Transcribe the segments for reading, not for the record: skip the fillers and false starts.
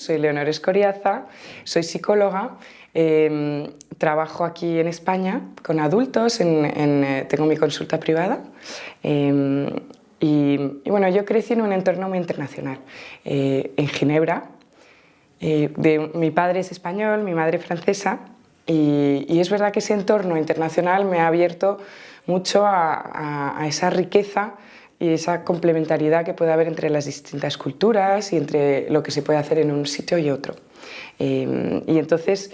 soy Leonor Escoriaza, soy psicóloga, trabajo aquí en España con adultos, tengo mi consulta privada y bueno, yo crecí en un entorno muy internacional, en Ginebra. Mi padre es español, mi madre francesa y es verdad que ese entorno internacional me ha abierto mucho a esa riqueza y esa complementariedad que puede haber entre las distintas culturas y entre lo que se puede hacer en un sitio y otro. Y entonces,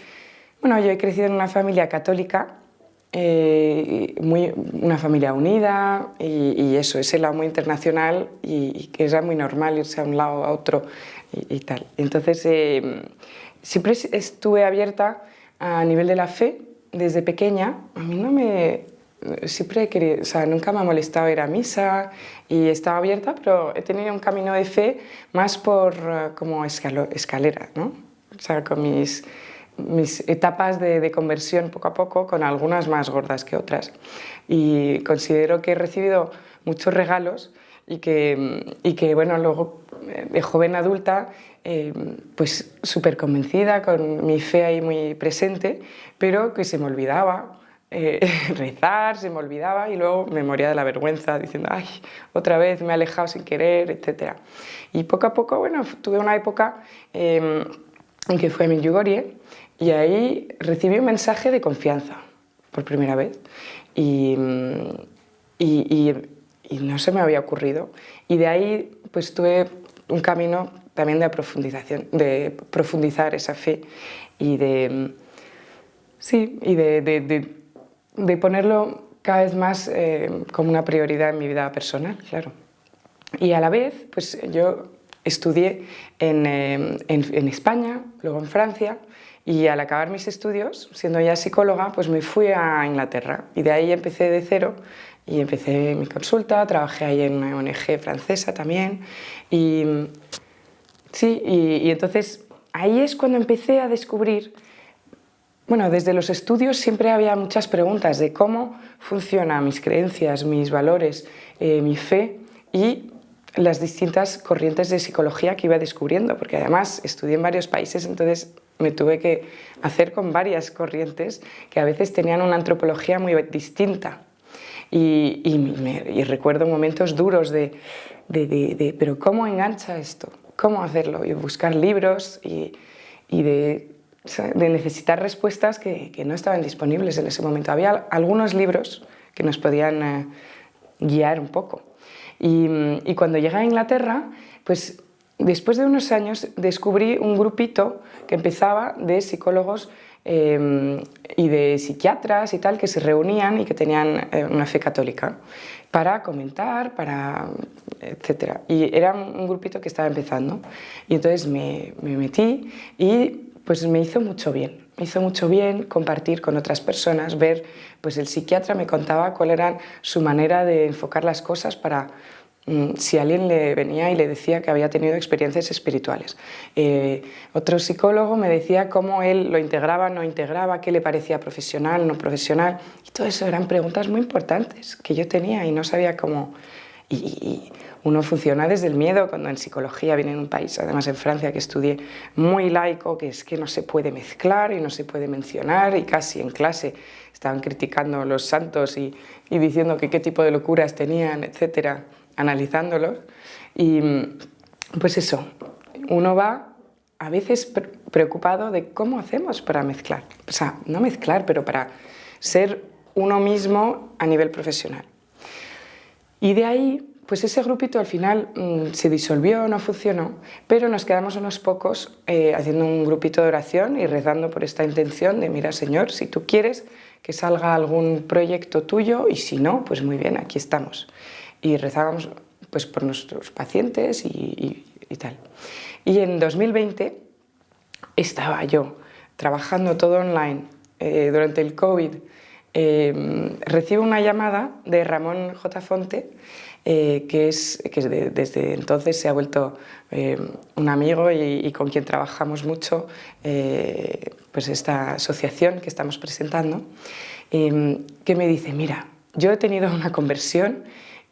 bueno, yo he crecido en una familia católica, una familia unida y eso, ese lado muy internacional y que era muy normal irse a un lado a otro y tal. Entonces, siempre estuve abierta a nivel de la fe desde pequeña. A mí no me... Siempre he querido, o sea, nunca me ha molestado ir a misa y estaba abierta, pero he tenido un camino de fe más por como escalera, ¿no? O sea, con mis etapas de conversión poco a poco, con algunas más gordas que otras. Y considero que he recibido muchos regalos y que bueno, luego de joven adulta, pues súper convencida, con mi fe ahí muy presente, pero que se me olvidaba. Rezar, se me olvidaba y luego me moría de la vergüenza diciendo ay, otra vez me he alejado sin querer, etc. Y poco a poco, bueno, tuve una época en que fui a Medjugorje y ahí recibí un mensaje de confianza por primera vez y no se me había ocurrido y de ahí pues tuve un camino también de profundización, de profundizar esa fe y de ponerlo cada vez más como una prioridad en mi vida personal, claro. Y a la vez, pues yo estudié en España, luego en Francia, y al acabar mis estudios, siendo ya psicóloga, pues me fui a Inglaterra y de ahí empecé de cero y empecé mi consulta, trabajé ahí en una ONG francesa también y entonces ahí es cuando empecé a descubrir. Bueno, desde los estudios siempre había muchas preguntas de cómo funcionan mis creencias, mis valores, mi fe y las distintas corrientes de psicología que iba descubriendo, porque además estudié en varios países, entonces me tuve que hacer con varias corrientes que a veces tenían una antropología muy distinta. Y recuerdo momentos duros de pero ¿cómo engancha esto? ¿Cómo hacerlo? Y buscar libros y de necesitar respuestas que no estaban disponibles en ese momento. Había algunos libros que nos podían guiar un poco. Y cuando llegué a Inglaterra, pues después de unos años descubrí un grupito que empezaba de psicólogos y de psiquiatras y tal, que se reunían y que tenían una fe católica para comentar, etc. Y era un grupito que estaba empezando. Y entonces me metí y pues me hizo mucho bien. Me hizo mucho bien compartir con otras personas, ver, pues el psiquiatra me contaba cuál era su manera de enfocar las cosas para si alguien le venía y le decía que había tenido experiencias espirituales. Otro psicólogo me decía cómo él lo integraba, no integraba, qué le parecía profesional, no profesional. Y todo eso eran preguntas muy importantes que yo tenía y no sabía cómo. Y uno funciona desde el miedo cuando en psicología viene en un país, además en Francia, que estudié muy laico, que es que no se puede mezclar y no se puede mencionar y casi en clase estaban criticando a los santos y diciendo que qué tipo de locuras tenían, etcétera, analizándolos. Y pues eso, uno va a veces preocupado de cómo hacemos para mezclar, o sea, no mezclar, pero para ser uno mismo a nivel profesional. Y de ahí, pues ese grupito al final se disolvió, no funcionó, pero nos quedamos unos pocos haciendo un grupito de oración y rezando por esta intención de, mira, Señor, si tú quieres que salga algún proyecto tuyo y si no, pues muy bien, aquí estamos. Y rezábamos pues por nuestros pacientes y tal. Y en 2020 estaba yo trabajando todo online durante el COVID. Recibo una llamada de Ramón J. Fonte, que desde entonces se ha vuelto un amigo y con quien trabajamos mucho, pues esta asociación que estamos presentando, que me dice, mira, yo he tenido una conversión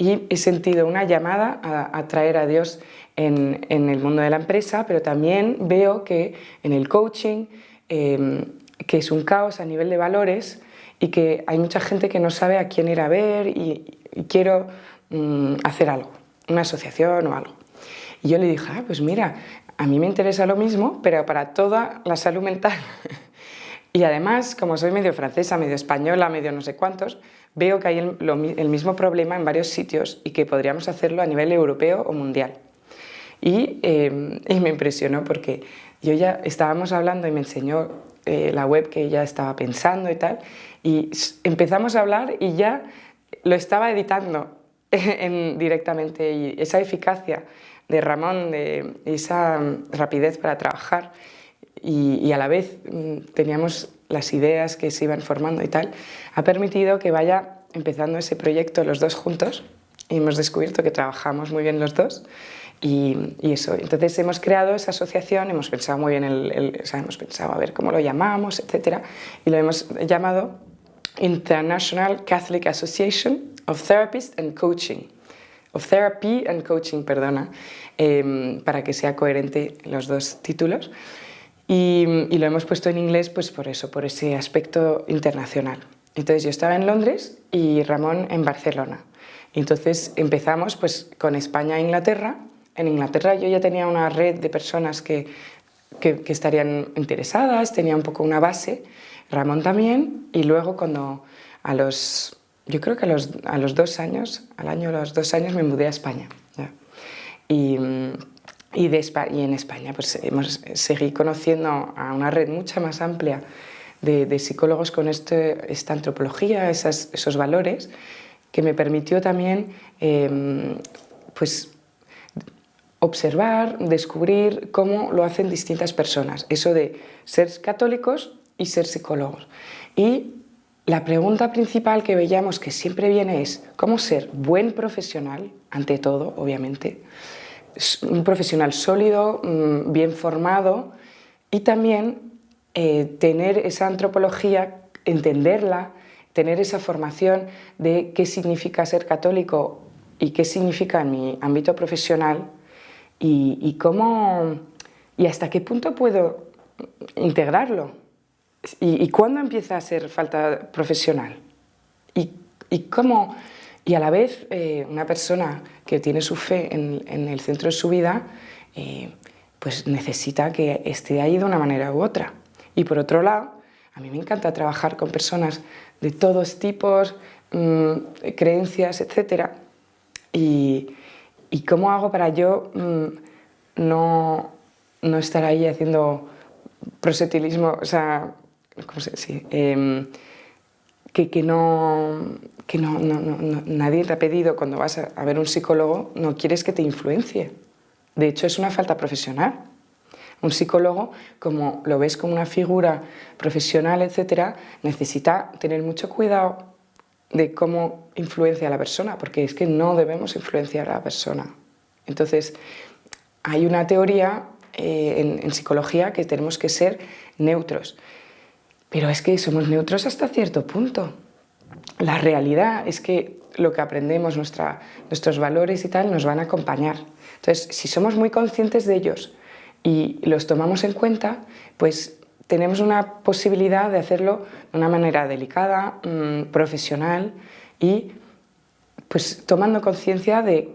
y he sentido una llamada a traer a Dios en el mundo de la empresa, pero también veo que en el coaching, que es un caos a nivel de valores y que hay mucha gente que no sabe a quién ir a ver y quiero hacer algo, una asociación o algo. Y yo le dije, pues mira, a mí me interesa lo mismo, pero para toda la salud mental. Y además, como soy medio francesa, medio española, medio no sé cuántos, veo que hay el mismo problema en varios sitios y que podríamos hacerlo a nivel europeo o mundial. Y me impresionó porque estábamos hablando y me enseñó la web que ella estaba pensando y tal, y empezamos a hablar y ya lo estaba editando directamente, y esa eficacia de Ramón, de esa rapidez para trabajar y a la vez teníamos las ideas que se iban formando y tal, ha permitido que vaya empezando ese proyecto los dos juntos y hemos descubierto que trabajamos muy bien los dos y eso. Entonces hemos creado esa asociación, hemos pensado muy bien, hemos pensado a ver cómo lo llamamos, etcétera, y lo hemos llamado International Catholic Association of Therapists and Coaching. Of Therapy and Coaching, perdona, para que sea coherente los dos títulos. Y lo hemos puesto en inglés pues por eso, por ese aspecto internacional. Entonces yo estaba en Londres y Ramón en Barcelona. Entonces empezamos pues con España e Inglaterra. En Inglaterra yo ya tenía una red de personas que estarían interesadas, tenía un poco una base, Ramón también, y luego cuando yo creo que a los 2 años, los 2 años me mudé a España. ¿Ya? Y en España pues seguí conociendo a una red mucha más amplia de psicólogos con esta antropología, esos valores, que me permitió también pues observar, descubrir cómo lo hacen distintas personas, eso de ser católicos y ser psicólogos. Y la pregunta principal que veíamos que siempre viene es cómo ser buen profesional, ante todo, obviamente, un profesional sólido, bien formado, y también tener esa antropología, entenderla, tener esa formación de qué significa ser católico y qué significa en mi ámbito profesional y hasta qué punto puedo integrarlo y cuándo empieza a ser falta profesional y a la vez una persona que tiene su fe en el centro de su vida pues necesita que esté ahí de una manera u otra. Y por otro lado, a mí me encanta trabajar con personas de todos tipos, creencias, etc. ¿Y cómo hago para yo no estar ahí haciendo proselitismo? O sea, ¿cómo se dice? Nadie te ha pedido, cuando vas a ver un psicólogo, no quieres que te influencie. De hecho, es una falta profesional. Un psicólogo, como lo ves como una figura profesional, etc., necesita tener mucho cuidado de cómo influencia a la persona, porque es que no debemos influenciar a la persona. Entonces, hay una teoría en psicología que tenemos que ser neutros, pero es que somos neutros hasta cierto punto. La realidad es que lo que aprendemos, nuestros valores y tal, nos van a acompañar. Entonces, si somos muy conscientes de ellos y los tomamos en cuenta, pues tenemos una posibilidad de hacerlo de una manera delicada, profesional y pues tomando conciencia de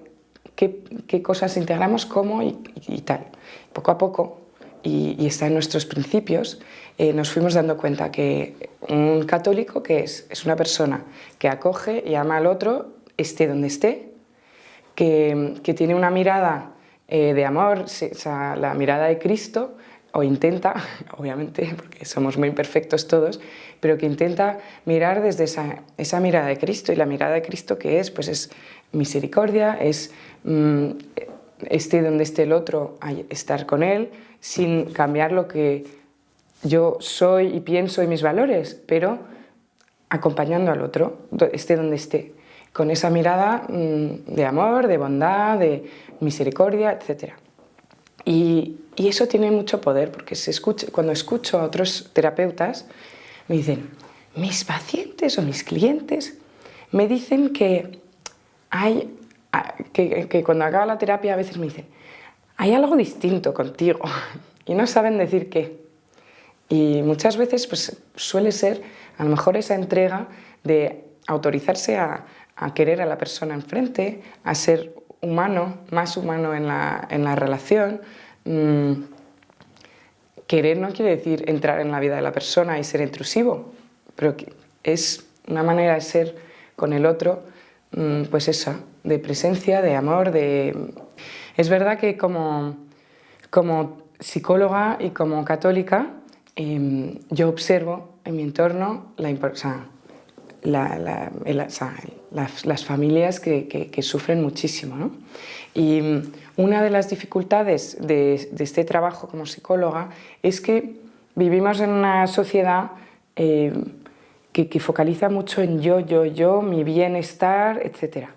qué cosas integramos, cómo y tal. Poco a poco, y está en nuestros principios, nos fuimos dando cuenta que un católico que es una persona que acoge y ama al otro, esté donde esté, que tiene una mirada de amor, o sea, la mirada de Cristo, o intenta, obviamente, porque somos muy imperfectos todos, pero que intenta mirar desde esa mirada de Cristo. Y la mirada de Cristo, ¿qué es? Pues es misericordia, es esté donde esté el otro, estar con él, sin cambiar lo que yo soy y pienso y mis valores, pero acompañando al otro, esté donde esté, con esa mirada de amor, de bondad, de misericordia, etc. Y eso tiene mucho poder, porque cuando escucho a otros terapeutas, me dicen, mis pacientes o mis clientes me dicen que que cuando acaba la terapia a veces me dicen, hay algo distinto contigo y no saben decir qué. Y muchas veces pues, suele ser a lo mejor esa entrega de autorizarse a querer a la persona enfrente, a ser humano, más humano en la relación. Querer no quiere decir entrar en la vida de la persona y ser intrusivo, pero es una manera de ser con el otro, pues esa, de presencia, de amor, Es verdad que como psicóloga y como católica, yo observo en mi entorno las familias que sufren muchísimo, ¿no? Y una de las dificultades de este trabajo como psicóloga es que vivimos en una sociedad que focaliza mucho en yo, mi bienestar, etc.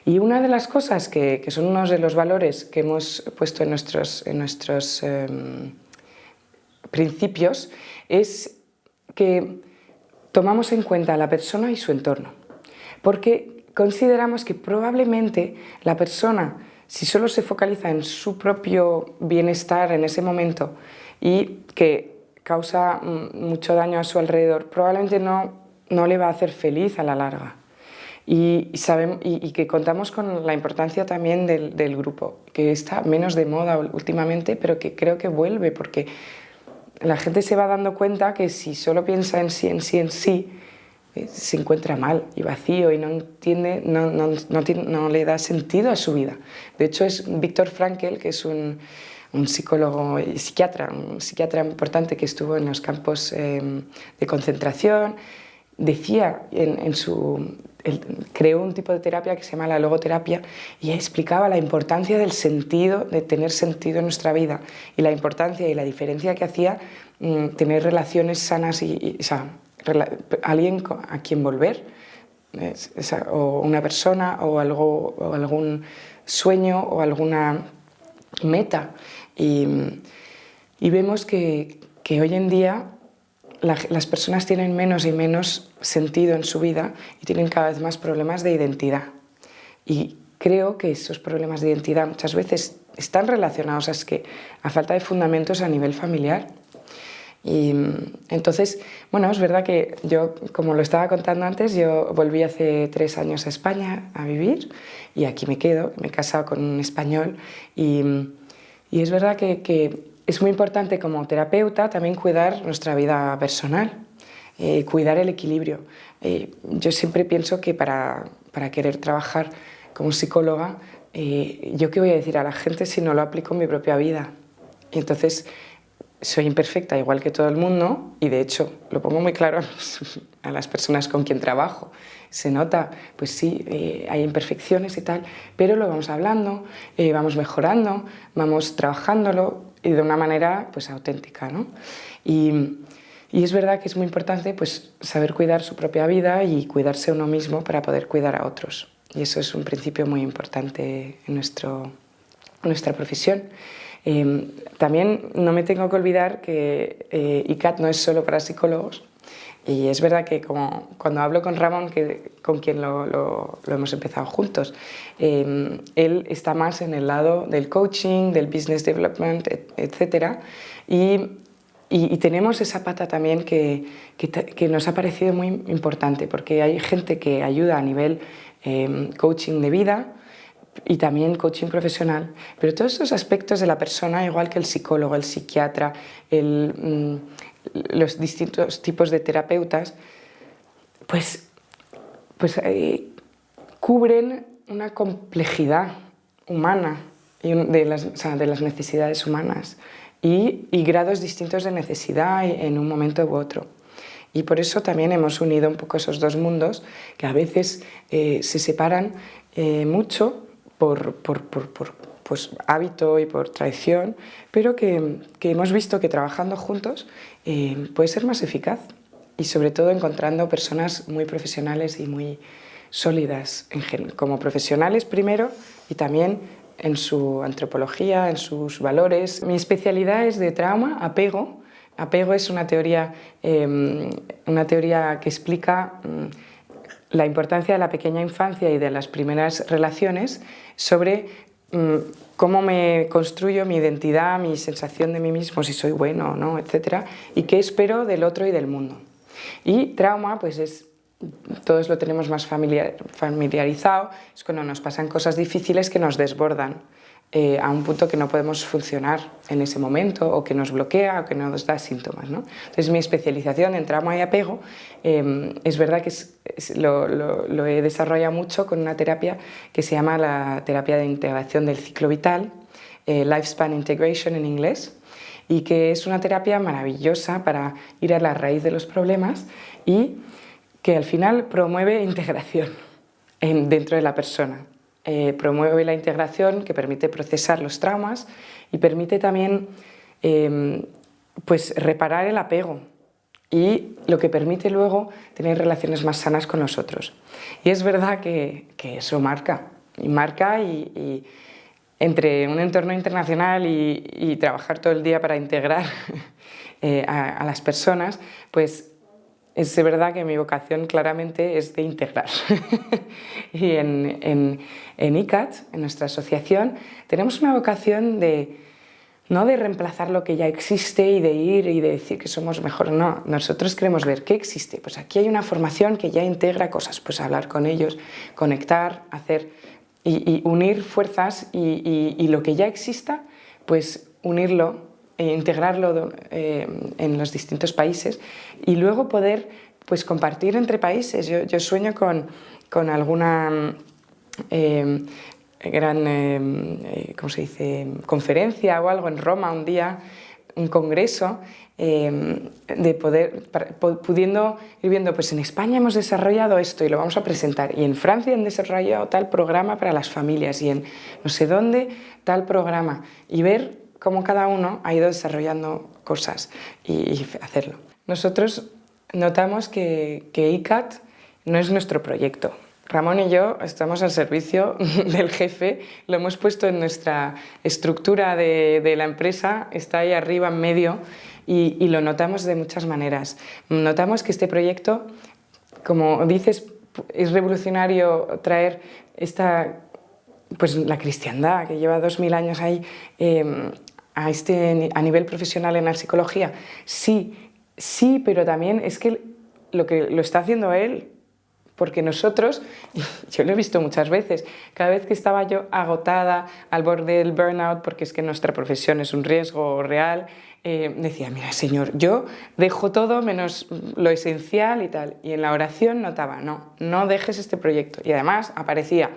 Y una de las cosas que son unos de los valores que hemos puesto en nuestros principios es que tomamos en cuenta a la persona y su entorno, porque consideramos que probablemente la persona, si solo se focaliza en su propio bienestar en ese momento y que causa mucho daño a su alrededor, probablemente no le va a hacer feliz a la larga. Y que contamos con la importancia también del grupo, que está menos de moda últimamente, pero que creo que vuelve, porque la gente se va dando cuenta que si solo piensa en sí, se encuentra mal y vacío y no entiende, no le da sentido a su vida. De hecho, es Viktor Frankl, que es un psicólogo y psiquiatra, un psiquiatra importante que estuvo en los campos de concentración, decía creó un tipo de terapia que se llama la logoterapia y explicaba la importancia del sentido, de tener sentido en nuestra vida y la importancia y la diferencia que hacía tener relaciones sanas alguien a quien volver, o una persona o algún sueño o alguna meta. Y vemos que hoy en día las personas tienen menos y menos sentido en su vida y tienen cada vez más problemas de identidad. Y creo que esos problemas de identidad muchas veces están relacionados a falta de fundamentos a nivel familiar. Y entonces, bueno, es verdad que yo, como lo estaba contando antes, yo volví hace 3 años a España a vivir y aquí me quedo, me he casado con un español y es verdad que es muy importante como terapeuta también cuidar nuestra vida personal, cuidar el equilibrio. Yo siempre pienso que para querer trabajar como psicóloga, ¿yo qué voy a decir a la gente si no lo aplico en mi propia vida? Y entonces soy imperfecta igual que todo el mundo y de hecho lo pongo muy claro a las personas con quien trabajo. Se nota, pues sí, hay imperfecciones y tal, pero lo vamos hablando, vamos mejorando, vamos trabajándolo y de una manera pues auténtica, ¿no? Y es verdad que es muy importante pues saber cuidar su propia vida y cuidarse a uno mismo para poder cuidar a otros. Y eso es un principio muy importante en nuestra profesión. También no me tengo que olvidar que ICAT no es solo para psicólogos y es verdad que cuando hablo con Ramón, con quien lo hemos empezado juntos, él está más en el lado del coaching, del business development, etc. Y tenemos esa pata también que nos ha parecido muy importante porque hay gente que ayuda a nivel coaching de vida, y también coaching profesional, pero todos esos aspectos de la persona, igual que el psicólogo, el psiquiatra, los distintos tipos de terapeutas, pues cubren una complejidad humana de las necesidades humanas y grados distintos de necesidad en un momento u otro. Y por eso también hemos unido un poco esos dos mundos que a veces se separan mucho por pues, hábito y por tradición, pero que hemos visto que trabajando juntos puede ser más eficaz y sobre todo encontrando personas muy profesionales y muy sólidas como profesionales primero y también en su antropología, en sus valores. Mi especialidad es de trauma, apego. Apego es una teoría que explica la importancia de la pequeña infancia y de las primeras relaciones sobre cómo me construyo mi identidad, mi sensación de mí mismo, si soy bueno o no, etcétera, y qué espero del otro y del mundo. Y trauma, pues todos lo tenemos más familiarizado, es cuando nos pasan cosas difíciles que nos desbordan a un punto que no podemos funcionar en ese momento, o que nos bloquea, o que nos da síntomas, ¿no? Entonces, mi especialización en trauma y apego es verdad que lo he desarrollado mucho con una terapia que se llama la terapia de integración del ciclo vital, Lifespan Integration en inglés, y que es una terapia maravillosa para ir a la raíz de los problemas y que al final promueve integración dentro de la persona. Promueve la integración que permite procesar los traumas y permite también pues reparar el apego, y lo que permite luego tener relaciones más sanas con los otros. Y es verdad que eso marca y entre un entorno internacional y trabajar todo el día para integrar a las personas, pues es verdad que mi vocación claramente es de integrar. Y en ICAT, en nuestra asociación, tenemos una vocación no de reemplazar lo que ya existe y de ir y de decir que somos mejor, no. Nosotros queremos ver qué existe. Pues aquí hay una formación que ya integra cosas, pues hablar con ellos, conectar, hacer y unir fuerzas y lo que ya exista, pues unirlo e integrarlo en los distintos países y luego poder pues compartir entre países. Yo sueño con alguna gran ¿cómo se dice? Conferencia o algo en Roma un día, un congreso, de pudiendo ir viendo, pues en España hemos desarrollado esto y lo vamos a presentar, y en Francia han desarrollado tal programa para las familias, y en no sé dónde tal programa, y ver cómo cada uno ha ido desarrollando cosas y hacerlo. Nosotros notamos que ICAT no es nuestro proyecto. Ramón y yo estamos al servicio del jefe, lo hemos puesto en nuestra estructura de la empresa, está ahí arriba en medio, y lo notamos de muchas maneras. Notamos que este proyecto, como dices, es revolucionario traer pues la cristiandad que lleva 2000 años ahí a nivel profesional en la psicología. Sí, pero también es que lo está haciendo él. Porque nosotros, yo lo he visto muchas veces, cada vez que estaba yo agotada, al borde del burnout, porque es que nuestra profesión es un riesgo real, decía, mira, Señor, yo dejo todo menos lo esencial y tal. Y en la oración notaba, no dejes este proyecto. Y además aparecía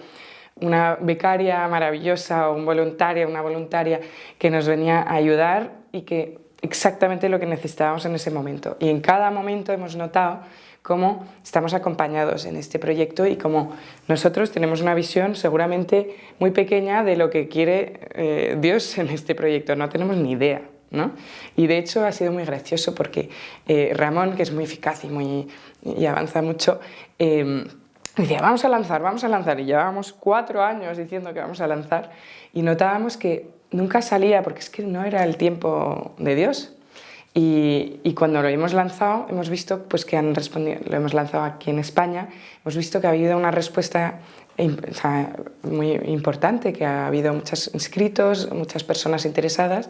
una becaria maravillosa o una voluntaria que nos venía a ayudar y que exactamente lo que necesitábamos en ese momento. Y en cada momento hemos notado cómo estamos acompañados en este proyecto y cómo nosotros tenemos una visión seguramente muy pequeña de lo que quiere Dios en este proyecto. No tenemos ni idea, ¿no? Y de hecho ha sido muy gracioso porque Ramón, que es muy eficaz y avanza mucho, decía, vamos a lanzar, y llevábamos 4 años diciendo que vamos a lanzar, y notábamos que nunca salía porque es que no era el tiempo de Dios. Y cuando lo hemos lanzado, hemos visto pues, que han respondido, lo hemos lanzado aquí en España, hemos visto que ha habido una respuesta muy importante, que ha habido muchos inscritos, muchas personas interesadas,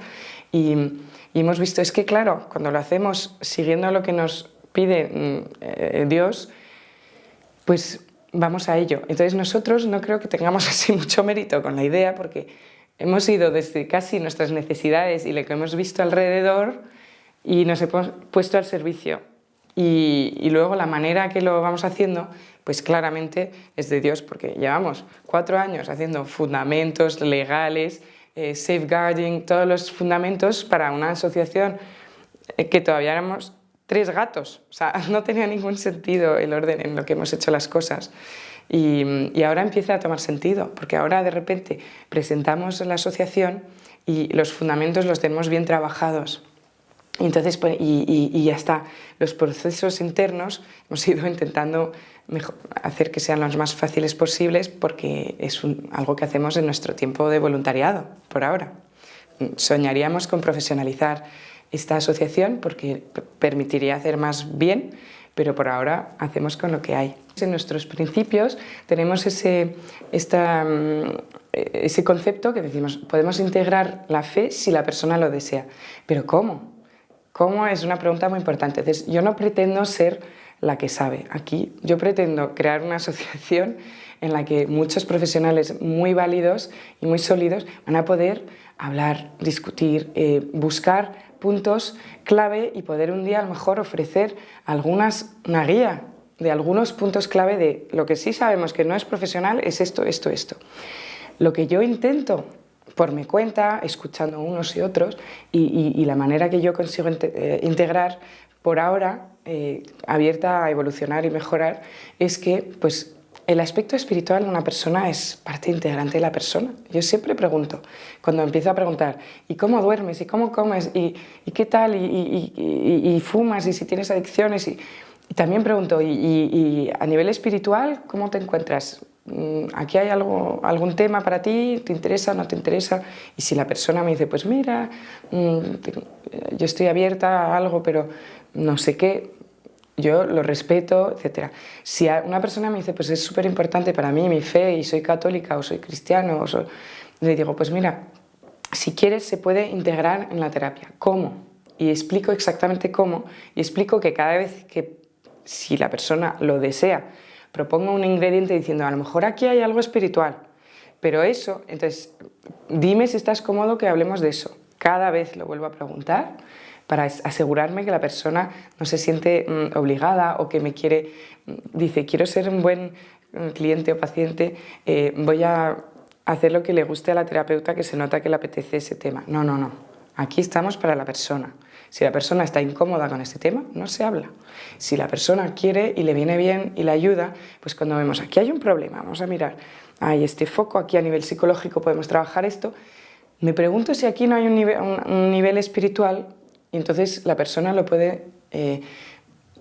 y hemos visto, es que claro, cuando lo hacemos siguiendo lo que nos pide Dios, pues vamos a ello. Entonces nosotros no creo que tengamos así mucho mérito con la idea, porque hemos ido desde casi nuestras necesidades y lo que hemos visto alrededor, y nos hemos puesto al servicio. Y luego la manera que lo vamos haciendo, pues claramente es de Dios, porque llevamos 4 años haciendo fundamentos legales, safeguarding, todos los fundamentos para una asociación que todavía éramos 3 gatos. O sea, no tenía ningún sentido el orden en lo que hemos hecho las cosas. Y ahora empieza a tomar sentido, porque ahora de repente presentamos la asociación y los fundamentos los tenemos bien trabajados. Y entonces, pues, y ya está. Los procesos internos hemos ido intentando hacer que sean los más fáciles posibles, porque es algo que hacemos en nuestro tiempo de voluntariado, por ahora. Soñaríamos con profesionalizar esta asociación porque permitiría hacer más bien, pero por ahora hacemos con lo que hay. En nuestros principios tenemos ese concepto que decimos, podemos integrar la fe si la persona lo desea. ¿Pero cómo? ¿Cómo? Es una pregunta muy importante. Entonces, yo no pretendo ser la que sabe. Aquí yo pretendo crear una asociación en la que muchos profesionales muy válidos y muy sólidos van a poder hablar, discutir, buscar puntos clave y poder un día a lo mejor ofrecer una guía de algunos puntos clave de lo que sí sabemos que no es profesional es esto, esto, esto. Lo que yo intento por mi cuenta, escuchando unos y otros, y la manera que yo consigo integrar por ahora, abierta a evolucionar y mejorar, es que pues, el aspecto espiritual de una persona es parte integrante de la persona. Yo siempre pregunto, cuando empiezo a preguntar, ¿y cómo duermes? ¿Y cómo comes? ¿Y qué tal? ¿Y fumas? ¿Y si tienes adicciones? Y también pregunto, ¿y a nivel espiritual cómo te encuentras? ¿Aquí hay algún tema para ti? ¿Te interesa? ¿No te interesa? Y si la persona me dice, pues mira, yo estoy abierta a algo, pero no sé qué, yo lo respeto, etc. Si una persona me dice, pues es súper importante para mí mi fe y soy católica o soy cristiano, le digo, pues mira, si quieres se puede integrar en la terapia. ¿Cómo? Y explico exactamente cómo, y explico que cada vez que, si la persona lo desea, propongo un ingrediente diciendo, a lo mejor aquí hay algo espiritual, pero eso, entonces, dime si estás cómodo que hablemos de eso. Cada vez lo vuelvo a preguntar para asegurarme que la persona no se siente obligada o que dice, quiero ser un buen cliente o paciente, voy a hacer lo que le guste a la terapeuta, que se nota que le apetece ese tema. No, no, no. Aquí estamos para la persona. Si la persona está incómoda con este tema, no se habla. Si la persona quiere y le viene bien y le ayuda, pues cuando vemos aquí hay un problema, vamos a mirar, hay este foco, aquí a nivel psicológico podemos trabajar esto, me pregunto si aquí no hay un nivel espiritual y entonces la persona lo puede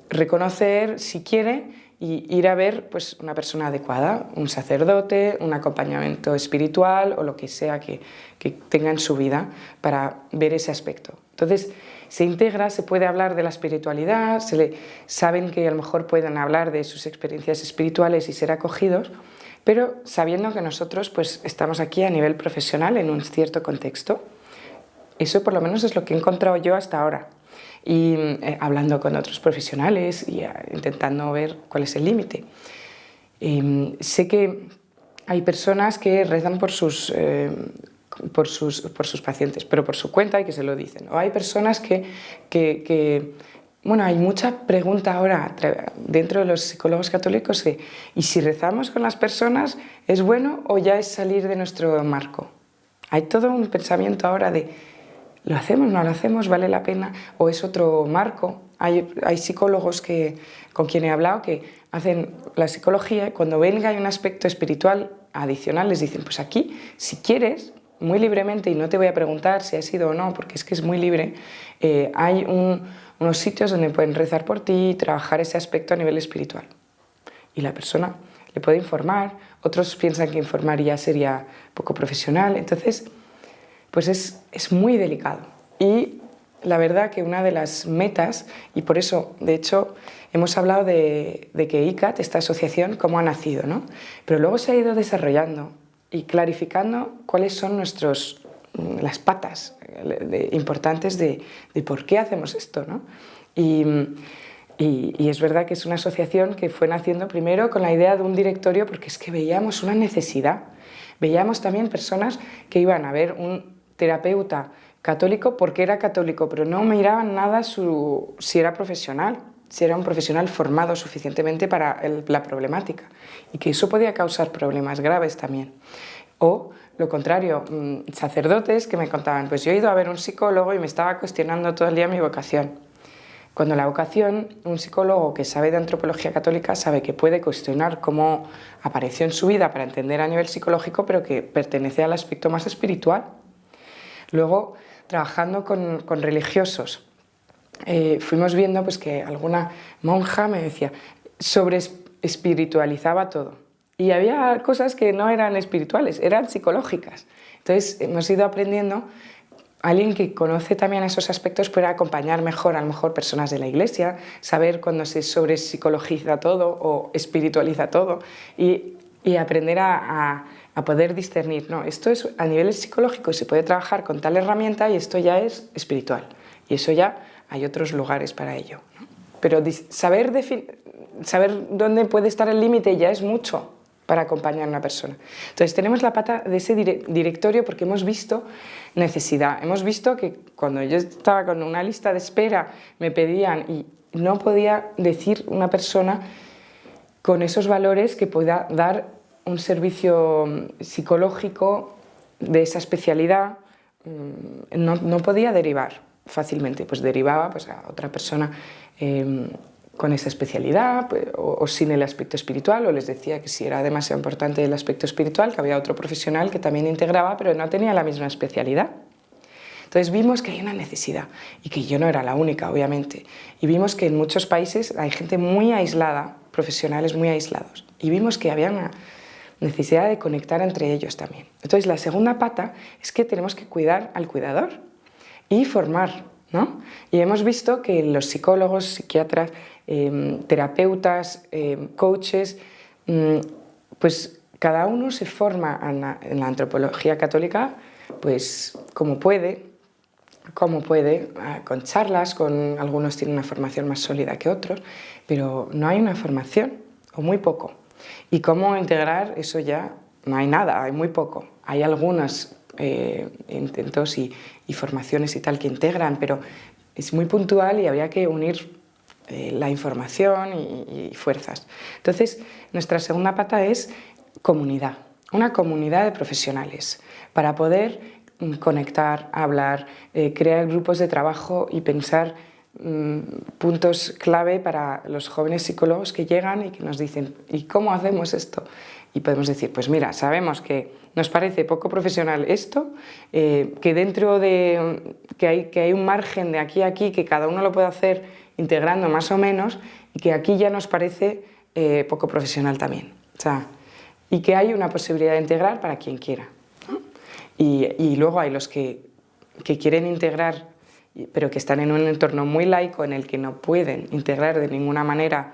reconocer si quiere y ir a ver pues, una persona adecuada, un sacerdote, un acompañamiento espiritual o lo que sea que tenga en su vida para ver ese aspecto. Entonces, se integra, se puede hablar de la espiritualidad, saben que a lo mejor pueden hablar de sus experiencias espirituales y ser acogidos, pero sabiendo que nosotros pues, estamos aquí a nivel profesional en un cierto contexto. Eso por lo menos es lo que he encontrado yo hasta ahora. Y hablando con otros profesionales y intentando ver cuál es el límite. Sé que hay personas que rezan por sus pacientes, pero por su cuenta y que se lo dicen. O hay personas bueno, hay mucha pregunta ahora dentro de los psicólogos católicos de ¿y si rezamos con las personas es bueno o ya es salir de nuestro marco? Hay todo un pensamiento ahora de ¿lo hacemos, no lo hacemos, vale la pena o es otro marco? Hay psicólogos con quien he hablado que hacen la psicología y cuando ven que hay un aspecto espiritual adicional les dicen pues aquí, si quieres, muy libremente, y no te voy a preguntar si has sido o no, porque es que es muy libre, hay unos sitios donde pueden rezar por ti y trabajar ese aspecto a nivel espiritual. Y la persona le puede informar, otros piensan que informar ya sería poco profesional, entonces pues es muy delicado. Y la verdad que una de las metas, y por eso, de hecho, hemos hablado de que ICAT, esta asociación, cómo ha nacido, ¿no? Pero luego se ha ido desarrollando y clarificando cuáles son las patas importantes de por qué hacemos esto, ¿no? Y es verdad que es una asociación que fue naciendo primero con la idea de un directorio porque es que veíamos una necesidad. Veíamos también personas que iban a ver un terapeuta católico porque era católico, pero no miraban nada si era profesional, si era un profesional formado suficientemente para la problemática y que eso podía causar problemas graves también. O lo contrario, sacerdotes que me contaban, pues yo he ido a ver un psicólogo y me estaba cuestionando todo el día mi vocación. Cuando la vocación, un psicólogo que sabe de antropología católica sabe que puede cuestionar cómo apareció en su vida para entender a nivel psicológico, pero que pertenece al aspecto más espiritual. Luego, trabajando con religiosos, fuimos viendo pues, que alguna monja me decía, espiritualizaba todo. Y había cosas que no eran espirituales, eran psicológicas. Entonces hemos ido aprendiendo alguien que conoce también esos aspectos puede acompañar mejor a lo mejor personas de la iglesia, saber cuando se sobrepsicologiza todo o espiritualiza todo y aprender a poder discernir, no, esto es a nivel psicológico y se puede trabajar con tal herramienta y esto ya es espiritual y eso ya hay otros lugares para ello, ¿no? Pero saber dónde puede estar el límite ya es mucho para acompañar a una persona. Entonces tenemos la pata de ese directorio porque hemos visto necesidad, hemos visto que cuando yo estaba con una lista de espera me pedían y no podía decir una persona con esos valores que pueda dar un servicio psicológico de esa especialidad, no podía derivar fácilmente, pues derivaba pues, a otra persona con esa especialidad o sin el aspecto espiritual, o les decía que si era demasiado importante el aspecto espiritual, que había otro profesional que también integraba, pero no tenía la misma especialidad. Entonces vimos que hay una necesidad y que yo no era la única, obviamente, y vimos que en muchos países hay gente muy aislada, profesionales muy aislados, y vimos que había una necesidad de conectar entre ellos también. Entonces la segunda pata es que tenemos que cuidar al cuidador y formar, ¿no? Y hemos visto que los psicólogos, psiquiatras, terapeutas, coaches, pues cada uno se forma en la antropología católica pues como puede, con charlas, algunos tienen una formación más sólida que otros, pero no hay una formación, o muy poco. Y cómo integrar eso ya no hay nada, hay muy poco. Hay algunos intentos y formaciones y tal que integran, pero es muy puntual y habría que unir la información y fuerzas. Entonces, nuestra segunda pata es comunidad, una comunidad de profesionales para poder conectar, hablar, crear grupos de trabajo y pensar puntos clave para los jóvenes psicólogos que llegan y que nos dicen ¿y cómo hacemos esto? Y podemos decir, pues mira, sabemos que nos parece poco profesional esto, que dentro de que hay un margen de aquí a aquí que cada uno lo puede hacer integrando más o menos y que aquí ya nos parece poco profesional también. O sea, y que hay una posibilidad de integrar para quien quiera, ¿no? Y luego hay los que quieren integrar pero que están en un entorno muy laico en el que no pueden integrar de ninguna manera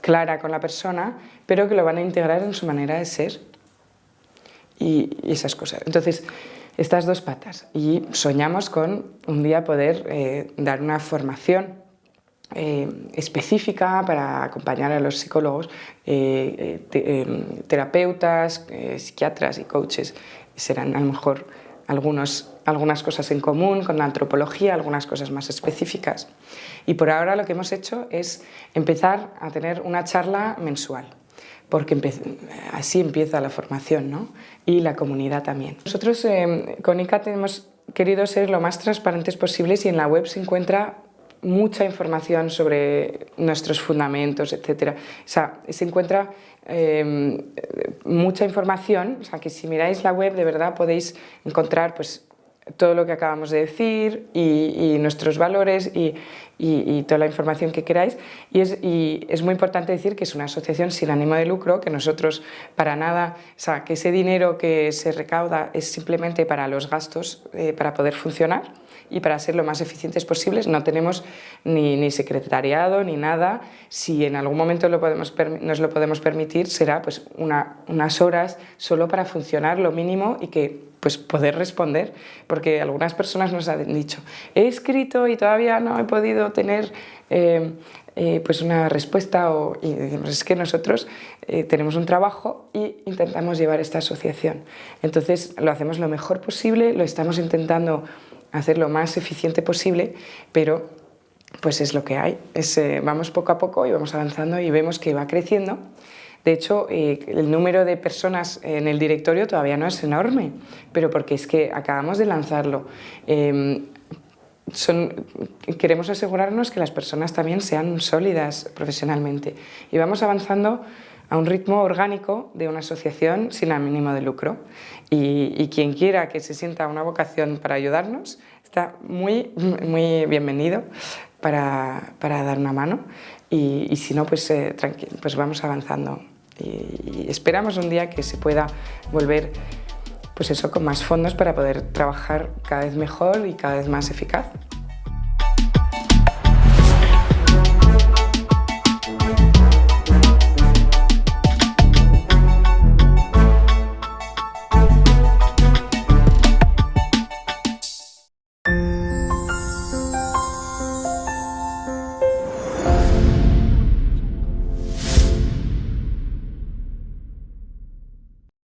clara con la persona, pero que lo van a integrar en su manera de ser y esas cosas. Entonces, estas dos patas. Y soñamos con un día poder dar una formación específica para acompañar a los psicólogos, terapeutas, psiquiatras y coaches. Serán a lo mejor algunas cosas en común con la antropología, algunas cosas más específicas. Y por ahora lo que hemos hecho es empezar a tener una charla mensual, porque así empieza la formación, ¿no? Y la comunidad también. Nosotros con ICAT hemos querido ser lo más transparentes posibles y en la web se encuentra mucha información sobre nuestros fundamentos, etc. O sea, se encuentra mucha información, o sea, que si miráis la web de verdad podéis encontrar pues, todo lo que acabamos de decir y nuestros valores y toda la información que queráis. Y es muy importante decir que es una asociación sin ánimo de lucro, que nosotros para nada, o sea, que ese dinero que se recauda es simplemente para los gastos, para poder funcionar y para ser lo más eficientes posibles. No tenemos ni secretariado ni nada. Si en algún momento nos lo podemos permitir, será pues unas horas solo para funcionar lo mínimo y que pues poder responder, porque algunas personas nos han dicho, he escrito y todavía no he podido tener pues una respuesta, y decimos, es que nosotros tenemos un trabajo y intentamos llevar esta asociación. Entonces lo hacemos lo mejor posible, lo estamos intentando hacer lo más eficiente posible, pero pues es lo que hay. Vamos poco a poco y vamos avanzando y vemos que va creciendo. De hecho, el número de personas en el directorio todavía no es enorme, pero porque es que acabamos de lanzarlo. Queremos asegurarnos que las personas también sean sólidas profesionalmente y vamos avanzando a un ritmo orgánico de una asociación sin ánimo de lucro. Y quien quiera que se sienta una vocación para ayudarnos está muy, muy bienvenido para dar una mano y si no, pues vamos avanzando. Y esperamos un día que se pueda volver pues eso, con más fondos para poder trabajar cada vez mejor y cada vez más eficaz.